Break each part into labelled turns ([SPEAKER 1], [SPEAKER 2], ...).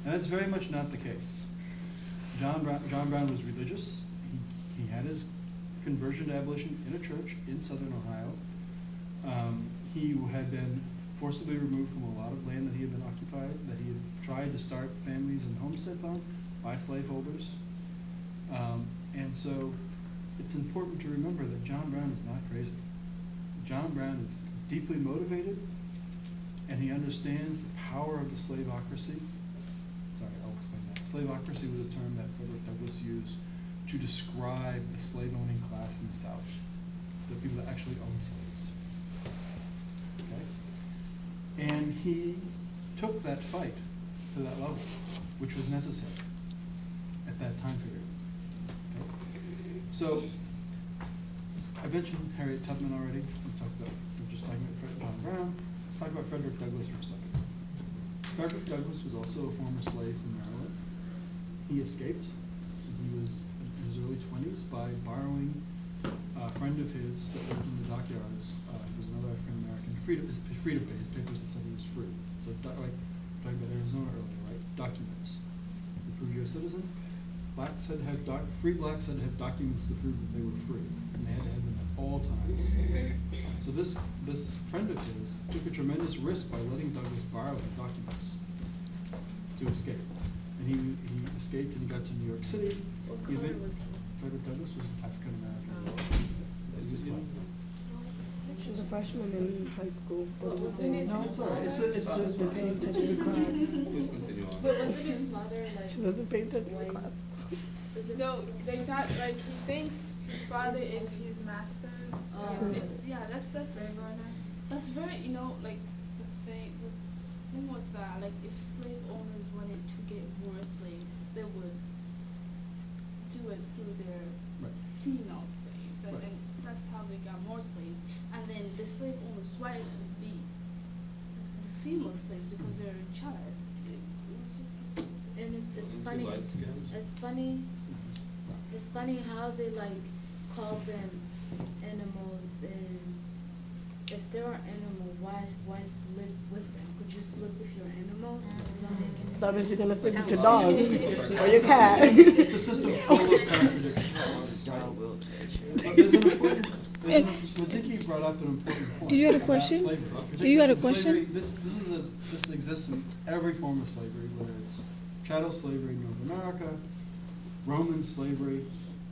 [SPEAKER 1] And that's very much not the case. John Brown was religious. He had his conversion to abolition in a church in southern Ohio. He had been forcibly removed from a lot of land that he had been occupied, that he had tried to start families and homesteads on by slaveholders. And so it's important to remember that John Brown is not crazy. John Brown is deeply motivated, and he understands the power of the slaveocracy. Sorry, I'll explain that. Slaveocracy was a term that Frederick Douglass used to describe the slave-owning class in the South, the people that actually owned slaves. Okay? And he took that fight to that level, which was necessary at that time period. Okay? So, I mentioned Harriet Tubman already. We're just talking about John Brown. Let's talk about Frederick Douglass for a second. Frederick Douglass was also a former slave from Maryland. He escaped. He was in his early 20s by borrowing a friend of his that worked in the dockyards. He was another African American. His papers that said he was free. So, like talking about Arizona earlier, right? Documents. To prove you're a citizen. Free blacks had to have documents to prove that they were free, and they had to have them at all times. So this friend of his took a tremendous risk by letting Douglass borrow his documents to escape. And he escaped and he got to New York City.
[SPEAKER 2] What color was he?
[SPEAKER 1] Frederick Douglass was African American.
[SPEAKER 3] She was a freshman in high school.
[SPEAKER 2] What was it?
[SPEAKER 1] No, it's alright. It's a
[SPEAKER 4] Please continue on.
[SPEAKER 2] But wasn't his father like
[SPEAKER 3] She doesn't pay attention to
[SPEAKER 2] white?
[SPEAKER 3] class.
[SPEAKER 5] No, they thought like he thinks his father is his master.
[SPEAKER 2] That's
[SPEAKER 5] Slave owner.
[SPEAKER 6] That's very, like the thing was that like if slave owners wanted to get more slaves, they would do it through their
[SPEAKER 1] Right.
[SPEAKER 6] female slaves, and,
[SPEAKER 1] Right.
[SPEAKER 6] and that's how they got more slaves. And then the slave owners' wives would be the female slaves because they're jealous. It was just.
[SPEAKER 2] And it's
[SPEAKER 4] Wasn't he
[SPEAKER 2] funny.
[SPEAKER 4] light-skinned?
[SPEAKER 2] It's funny how they like call them animals, and if they are animal, why live with them? Could you just live with your animal? It's not making
[SPEAKER 3] So that you're gonna sleep with your
[SPEAKER 2] sense.
[SPEAKER 3] dog or your cat.
[SPEAKER 1] It's a system full of contradictions. But there's an important. Mazinki brought up an important point.
[SPEAKER 7] Do you have a
[SPEAKER 1] about
[SPEAKER 7] question?
[SPEAKER 1] slavery.
[SPEAKER 7] Do you have a
[SPEAKER 1] Particularly
[SPEAKER 7] question?
[SPEAKER 1] slavery, this exists in every form of slavery, whether it's chattel slavery in North America, Roman slavery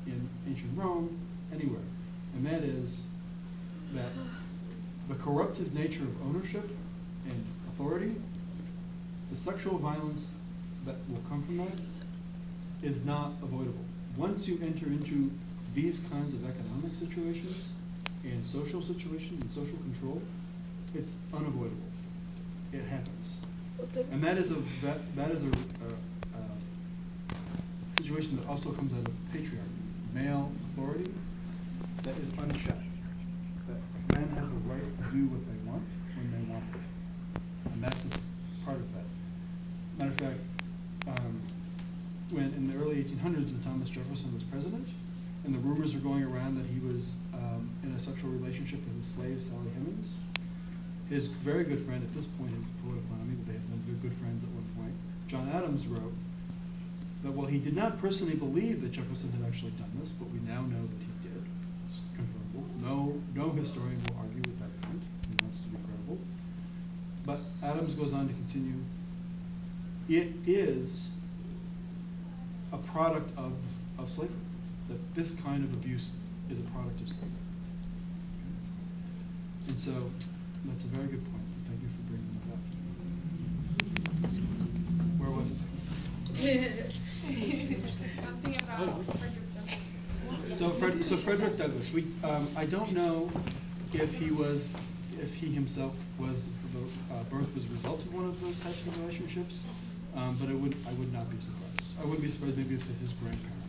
[SPEAKER 1] in ancient Rome, anywhere. And that is that the corruptive nature of ownership and authority, the sexual violence that will come from that, is not avoidable. Once you enter into these kinds of economic situations and social situations and social control, it's unavoidable. It happens. And that is a situation that also comes out of patriarchy, male authority that is unchecked. That men have the right to do what they want when they want it, and that's a part of that. Matter of fact, when in the early 1800s, when Thomas Jefferson was president, and the rumors were going around that he was in a sexual relationship with his slave Sally Hemings, his very good friend at this point, his political enemy, but they had been good friends at one point, John Adams wrote that while he did not personally believe that Jefferson had actually done this, but we now know that he did. It's confirmable. No historian will argue with that point. He wants to be credible. But Adams goes on to continue. It is a product of slavery. That this kind of abuse is a product of slavery. Okay? And so that's a very good point. Thank you for bringing that up. Where was it?
[SPEAKER 5] Something about Frederick Douglass.
[SPEAKER 1] So Frederick Douglass. I don't know if he himself was birth was a result of one of those types of relationships, but I would not be surprised. I wouldn't be surprised maybe if his grandparents